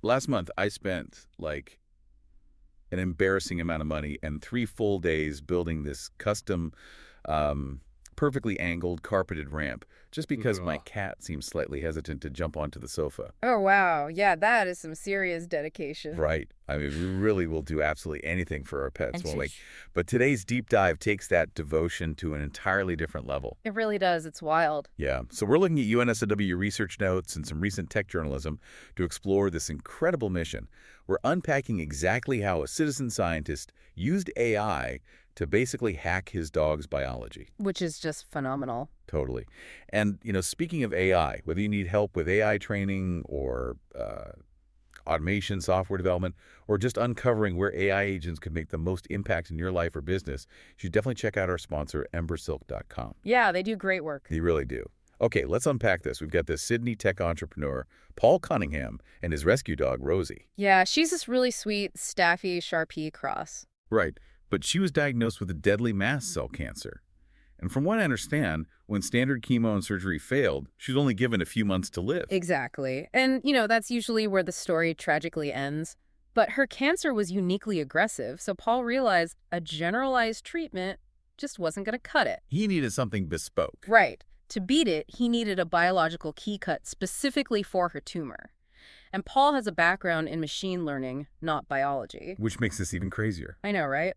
Last month, I spent like an embarrassing amount of money and 3 full days building this custom, um, perfectly angled carpeted ramp just because my Ugh. cat seems slightly hesitant to jump onto the sofa. Oh, wow. Yeah, that is some serious dedication. Right. I mean, we really will do absolutely anything for our pets, And won't we? sheesh. But today's deep dive takes that devotion to an entirely different level. It really does. It's wild. Yeah. So we're looking at UNSW research notes and some recent tech journalism to explore this incredible mission. We're unpacking exactly how a citizen scientist used AI to basically hack his dog's biology. Which is just phenomenal. Totally. And, speaking of AI, whether you need help with AI training or automation, software development, or just uncovering where AI agents could make the most impact in your life or business, you should definitely check out our sponsor, embersilk.com. Yeah, they do great work. They really do. Okay, let's unpack this. We've got this Sydney tech entrepreneur, Paul Cunningham, and his rescue dog, Rosie. Yeah, she's this really sweet Staffy Sharpie cross. Right, but she was diagnosed with a deadly mast cell cancer. And from what I understand, when standard chemo and surgery failed, she was only given a few months to live. Exactly. And, that's usually where the story tragically ends. But her cancer was uniquely aggressive, so Paul realized a generalized treatment just wasn't going to cut it. He needed something bespoke. Right. To beat it, he needed a biological key cut specifically for her tumor. And Paul has a background in machine learning, not biology. Which makes this even crazier. I know, right?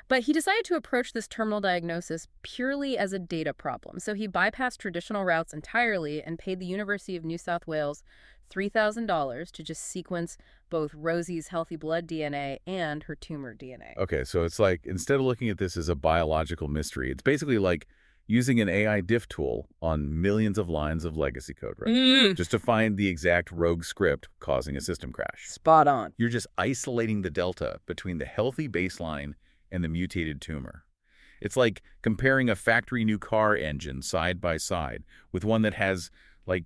But he decided to approach this terminal diagnosis purely as a data problem. So he bypassed traditional routes entirely and paid the University of New South Wales $3,000 to just sequence both Rosie's healthy blood DNA and her tumor DNA. Okay, so it's like, instead of looking at this as a biological mystery, it's basically like using an AI diff tool on millions of lines of legacy code, right? Just to find the exact rogue script causing a system crash. Spot on. You're just isolating the delta between the healthy baseline and the mutated tumor. It's like comparing a factory new car engine side by side with one that has like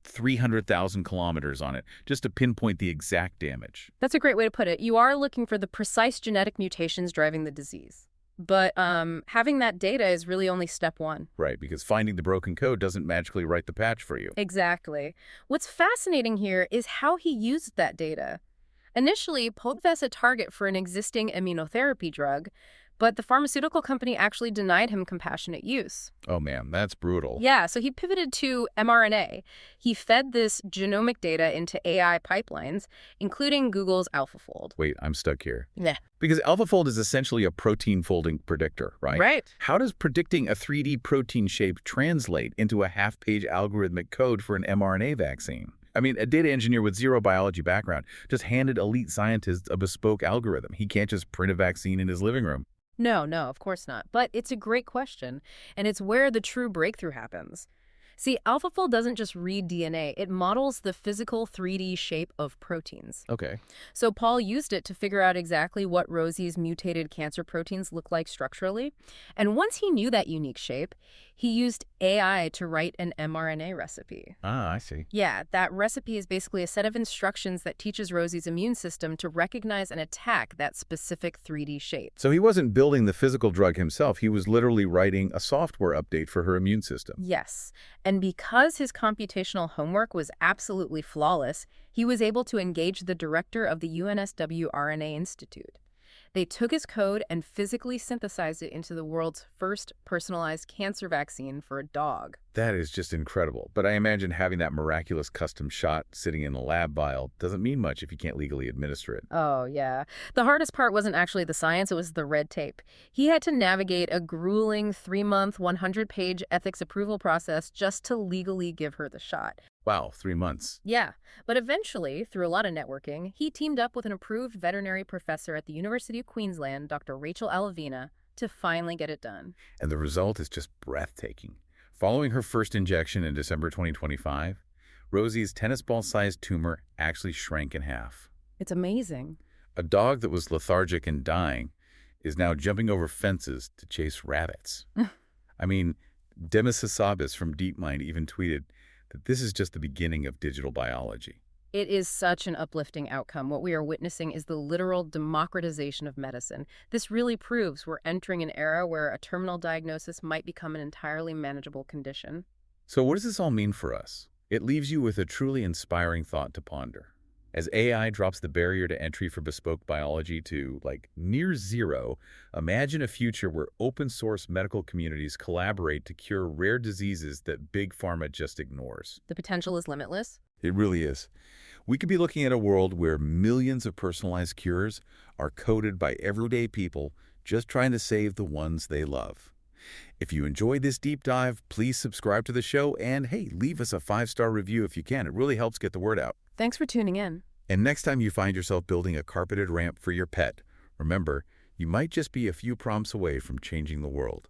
300,000 kilometers on it, just to pinpoint the exact damage. That's a great way to put it. You are looking for the precise genetic mutations driving the disease. But having that data is really only step one. Right, because finding the broken code doesn't magically write the patch for you. Exactly. What's fascinating here is how he used that data. Initially, Pope was a target for an existing immunotherapy drug, but the pharmaceutical company actually denied him compassionate use. Oh man, that's brutal. Yeah, so he pivoted to mRNA. He fed this genomic data into AI pipelines, including Google's AlphaFold. Wait, I'm stuck here. Yeah. Because AlphaFold is essentially a protein folding predictor, right? Right. How does predicting a 3D protein shape translate into a half-page algorithmic code for an mRNA vaccine? I mean, a data engineer with zero biology background just handed elite scientists a bespoke algorithm. He can't just print a vaccine in his living room. No, of course not. But it's a great question, and it's where the true breakthrough happens. See, AlphaFold doesn't just read DNA, it models the physical 3D shape of proteins. Okay. So Paul used it to figure out exactly what Rosie's mutated cancer proteins look like structurally. And once he knew that unique shape, he used AI to write an mRNA recipe. Ah, I see. Yeah, that recipe is basically a set of instructions that teaches Rosie's immune system to recognize and attack that specific 3D shape. So he wasn't building the physical drug himself. He was literally writing a software update for her immune system. Yes, and because his computational homework was absolutely flawless, he was able to engage the director of the UNSW RNA Institute. They took his code and physically synthesized it into the world's first personalized cancer vaccine for a dog. That is just incredible. But I imagine having that miraculous custom shot sitting in a lab vial doesn't mean much if you can't legally administer it. Oh, yeah. The hardest part wasn't actually the science, it was the red tape. He had to navigate a grueling 3-month, 100-page ethics approval process just to legally give her the shot. Wow, 3 months. Yeah, but eventually, through a lot of networking, he teamed up with an approved veterinary professor at the University of Queensland, Dr. Rachel Alavina, to finally get it done. And the result is just breathtaking. Following her first injection in December 2025, Rosie's tennis ball-sized tumor actually shrank in half. It's amazing. A dog that was lethargic and dying is now jumping over fences to chase rabbits. I mean, Demis Hassabis from DeepMind even tweeted that this is just the beginning of digital biology. It is such an uplifting outcome. What we are witnessing is the literal democratization of medicine. This really proves we're entering an era where a terminal diagnosis might become an entirely manageable condition. So what does this all mean for us? It leaves you with a truly inspiring thought to ponder. As AI drops the barrier to entry for bespoke biology to, like, near zero, imagine a future where open-source medical communities collaborate to cure rare diseases that big pharma just ignores. The potential is limitless. It really is. We could be looking at a world where millions of personalized cures are coded by everyday people just trying to save the ones they love. If you enjoyed this deep dive, please subscribe to the show and, hey, leave us a 5-star review if you can. It really helps get the word out. Thanks for tuning in. And next time you find yourself building a carpeted ramp for your pet, remember, you might just be a few prompts away from changing the world.